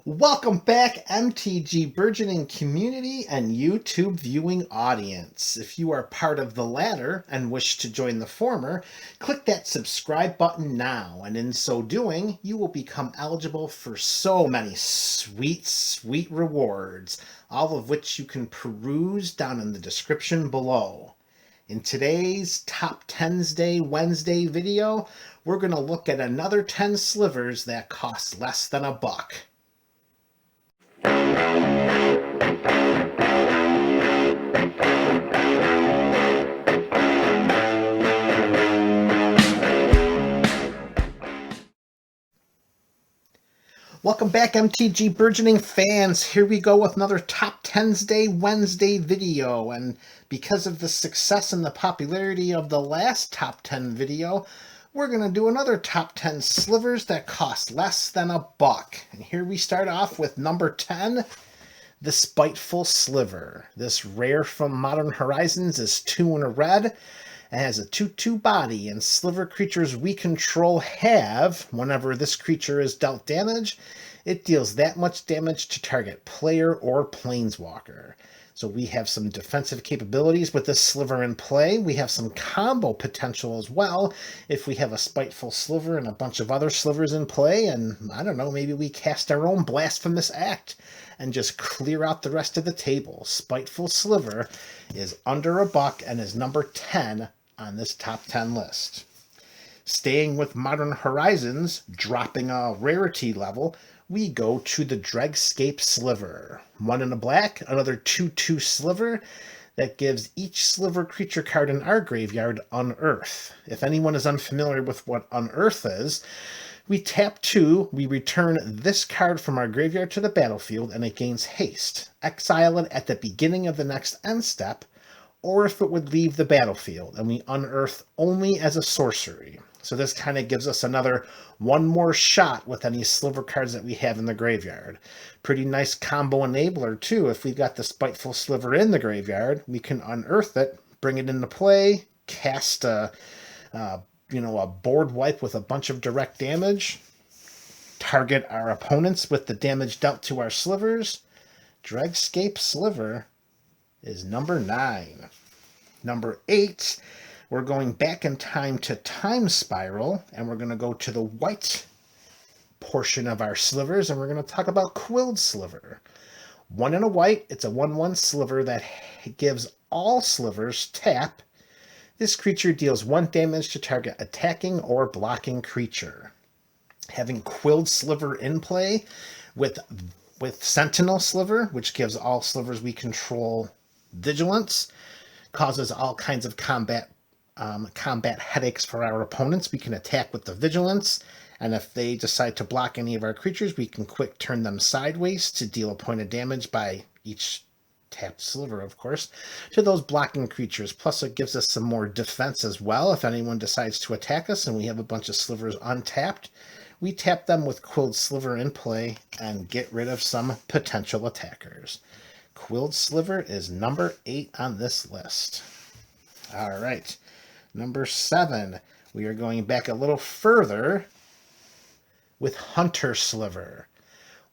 Welcome back, MTG Burgeoning community and YouTube viewing audience. If you are part of the latter and wish to join the former, click that subscribe button now, and in so doing, you will become eligible for so many sweet rewards, all of which you can peruse down in the description below. In today's Top 10s Day Wednesday video, we're going to look at another 10 slivers that cost less than $1. Welcome back, MTG Burgeoning fans. Here we go with another Top 10s Day Wednesday video. And because of the success and the popularity of the last Top 10 video, we're going to do another Top 10 slivers that cost less than $1. And here we start off with number 10, the Spiteful Sliver. This rare from Modern Horizons is 2 and a red. It has a 2/2 body, and sliver creatures we control have, whenever this creature is dealt damage, it deals that much damage to target player or planeswalker. So we have some defensive capabilities with this sliver in play. We have some combo potential as well if we have a Spiteful Sliver and a bunch of other slivers in play, and I don't know, maybe we cast our own Blasphemous Act and just clear out the rest of the table. Spiteful Sliver is under $1 and is number 10 on this top 10 list. Staying with Modern Horizons, dropping a rarity level, we go to the Dragscape Sliver. 1 and a black, another 2/2 sliver that gives each sliver creature card in our graveyard Unearth. If anyone is unfamiliar with what Unearth is, we tap 2, we return this card from our graveyard to the battlefield, and it gains haste. Exile it at the beginning of the next end step, or if it would leave the battlefield, and we unearth only as a sorcery. So this kind of gives us one more shot with any sliver cards that we have in the graveyard. Pretty nice combo enabler too. If we've got the Spiteful Sliver in the graveyard, we can unearth it, bring it into play, cast a board wipe with a bunch of direct damage, target our opponents with the damage dealt to our slivers. Dragscape Sliver is number 9. Number 8, we're going back in time to Time Spiral, and we're going to go to the white portion of our slivers, and we're going to talk about Quilled Sliver. 1 and a white, it's a 1/1 sliver that gives all slivers tap. This creature deals 1 damage to target attacking or blocking creature. Having Quilled Sliver in play with Sentinel Sliver, which gives all slivers we control vigilance, causes all kinds of combat headaches for our opponents. We can attack with the vigilance, and if they decide to block any of our creatures, we can quick turn them sideways to deal a point of damage by each tapped sliver, of course, to those blocking creatures. Plus it gives us some more defense as well. If anyone decides to attack us and we have a bunch of slivers untapped, we tap them with Quilled Sliver in play and get rid of some potential attackers. Quilled Sliver is number 8 on this list. All right, number 7. We are going back a little further with Hunter Sliver.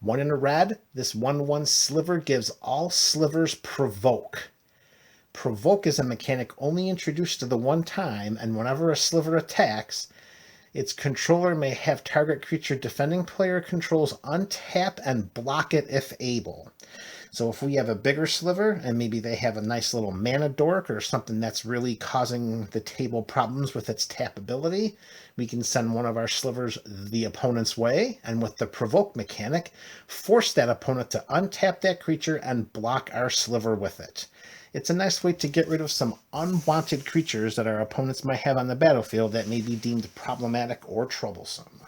1 in a red, this 1/1 sliver gives all slivers Provoke. Provoke is a mechanic only introduced to the one time, and whenever a sliver attacks, its controller may have target creature defending player controls untap and block it if able. So if we have a bigger sliver and maybe they have a nice little mana dork or something that's really causing the table problems with its tap ability, we can send one of our slivers the opponent's way, and with the Provoke mechanic, force that opponent to untap that creature and block our sliver with it. It's a nice way to get rid of some unwanted creatures that our opponents might have on the battlefield that may be deemed problematic or troublesome.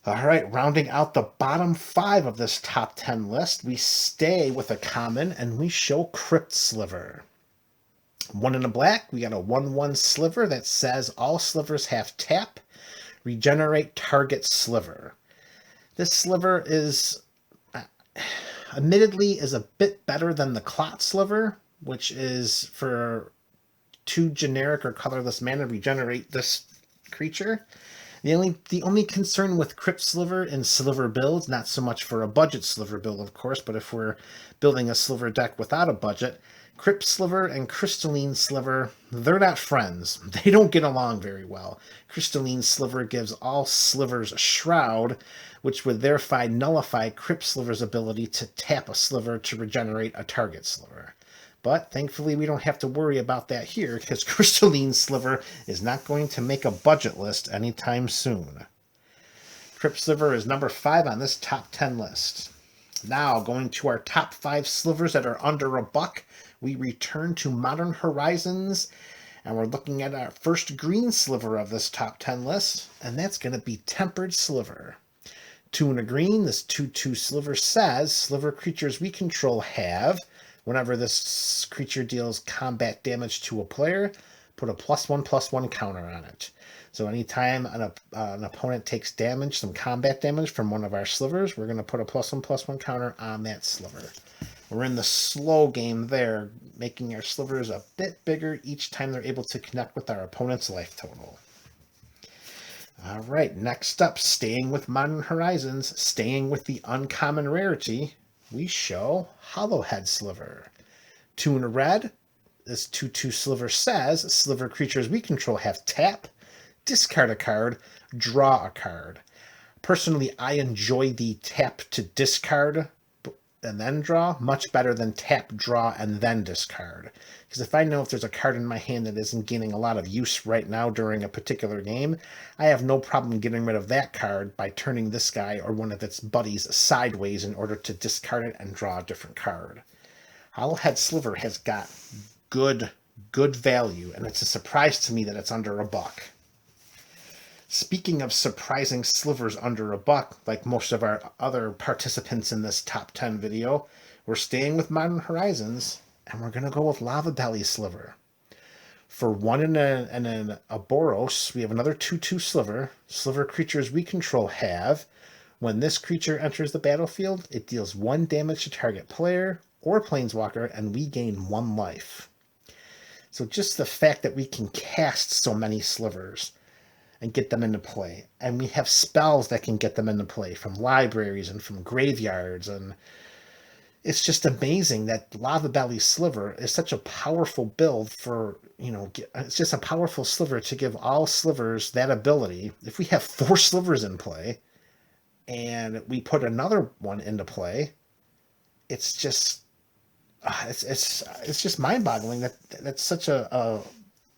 All right, rounding out the bottom 5 of this top 10 list, we stay with a common and we show Crypt Sliver. 1 in a black, we got a 1/1 sliver that says all slivers have tap, regenerate target sliver. This sliver is admittedly is a bit better than the Clot Sliver, which is for 2 generic or colorless mana regenerate this creature. The only concern with crypt sliver and sliver builds, not so much for a budget sliver build, of course, but if we're building a sliver deck without a budget, crypt sliver and crystalline sliver, they're not friends. They don't get along very well. Crystalline sliver gives all slivers a shroud, which would therefore nullify crypt sliver's ability to tap a sliver to regenerate a target sliver. But thankfully, we don't have to worry about that here because Crystalline Sliver is not going to make a budget list anytime soon. Crypt Sliver is number 5 on this top 10 list. Now, going to our top 5 slivers that are under $1, we return to Modern Horizons, and we're looking at our first green sliver of this top 10 list, and that's going to be Tempered Sliver. 2 and a green, this 2/2 sliver says, sliver creatures we control have, whenever this creature deals combat damage to a player, put a +1/+1 counter on it. So anytime an opponent takes damage, some combat damage from one of our slivers, we're going to put a +1/+1 counter on that sliver. We're in the slow game there, making our slivers a bit bigger each time they're able to connect with our opponent's life total. All right, next up, staying with Modern Horizons, staying with the uncommon rarity, we show Hollowhead Sliver. 2 in a red, this 2/2 sliver says, sliver creatures we control have tap, discard a card, draw a card. Personally, I enjoy the tap to discard and then draw much better than tap, draw, and then discard. Because if I know if there's a card in my hand that isn't gaining a lot of use right now during a particular game, I have no problem getting rid of that card by turning this guy or one of its buddies sideways in order to discard it and draw a different card. Hollowhead Sliver has got good value, and it's a surprise to me that it's under $1. Speaking of surprising slivers under $1, like most of our other participants in this top 10 video, we're staying with Modern Horizons, and we're going to go with Lava Belly Sliver. For 1 and a Boros, we have another 2/2 sliver. Sliver creatures we control have, when this creature enters the battlefield, it deals 1 damage to target player or planeswalker, and we gain 1 life. So just the fact that we can cast so many slivers and get them into play. And we have spells that can get them into play from libraries and from graveyards. And it's just amazing that Lava Belly Sliver is such a powerful build for, it's just a powerful sliver to give all slivers that ability. If we have 4 slivers in play and we put another one into play, it's just, it's just mind-boggling that that's such a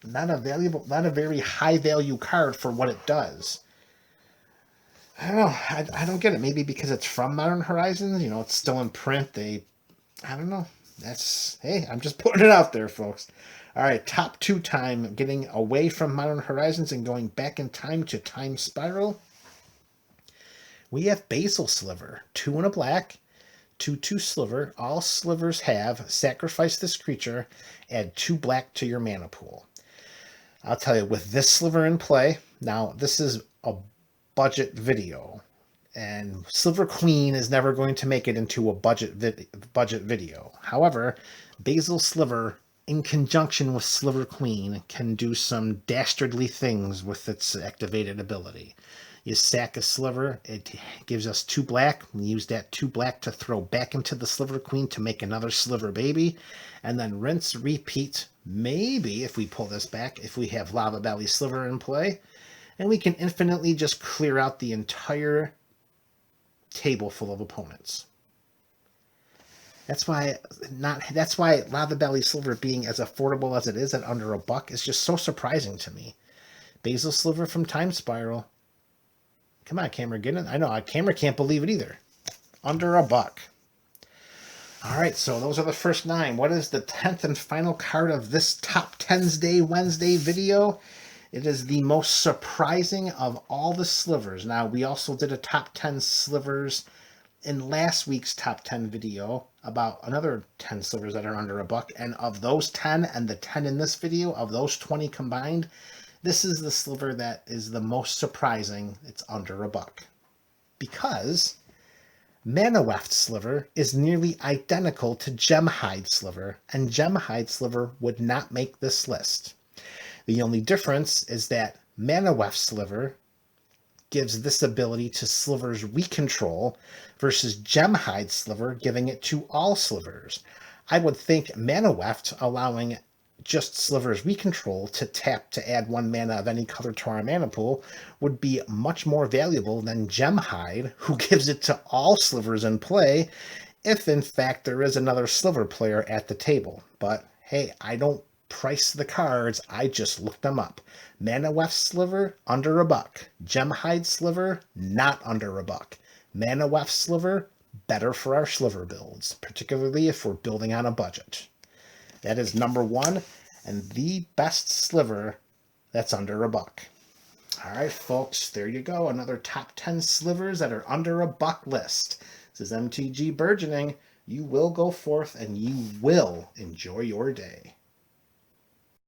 not a very high value card for what it does. I don't know. I don't get it. Maybe because it's from Modern Horizons, it's still in print. I don't know. Hey, I'm just putting it out there, folks. All right, top 2 time, getting away from Modern Horizons and going back in time to Time Spiral. We have Basil Sliver, 2 and a black, 2/2 sliver. All slivers have sacrifice this creature, add 2 black to your mana pool. I'll tell you, with this sliver in play, now this is a budget video, and Sliver Queen is never going to make it into a budget video. However, Basil Sliver, in conjunction with Sliver Queen, can do some dastardly things with its activated ability. You sack a sliver, it gives us 2 black. We use that 2 black to throw back into the Sliver Queen to make another sliver baby, and then rinse, repeat. Maybe, if we pull this back, if we have Lava Belly Sliver in play, and we can infinitely just clear out the entire table full of opponents. That's why Lava Belly Sliver being as affordable as it is at under $1 is just so surprising to me. Basil Sliver from Time Spiral. Come on, camera, get in. I know, camera can't believe it either. Under $1. All right, so those are the first 9. What is the 10th and final card of this Top 10's Day Wednesday video? It is the most surprising of all the slivers. Now, we also did a Top 10 slivers in last week's Top 10 video about another 10 slivers that are under $1. And of those 10 and the 10 in this video, of those 20 combined, this is the sliver that is the most surprising. It's under $1. Because Mana Weft Sliver is nearly identical to Gemhide Sliver, and Gemhide Sliver would not make this list. The only difference is that Mana Weft Sliver gives this ability to slivers we control versus Gemhide Sliver giving it to all slivers. I would think Mana Weft allowing just slivers we control to tap to add 1 mana of any color to our mana pool would be much more valuable than Gemhide, who gives it to all slivers in play, if in fact there is another sliver player at the table. But hey, I don't price the cards, I just look them up. Mana Weft Sliver, under $1. Gemhide Sliver, not under $1. Mana Weft Sliver, better for our sliver builds, particularly if we're building on a budget. That is number 1 and the best sliver that's under $1. All right, folks, there you go. Another top 10 slivers that are under $1 list. This is MTG Burgeoning. You will go forth and you will enjoy your day.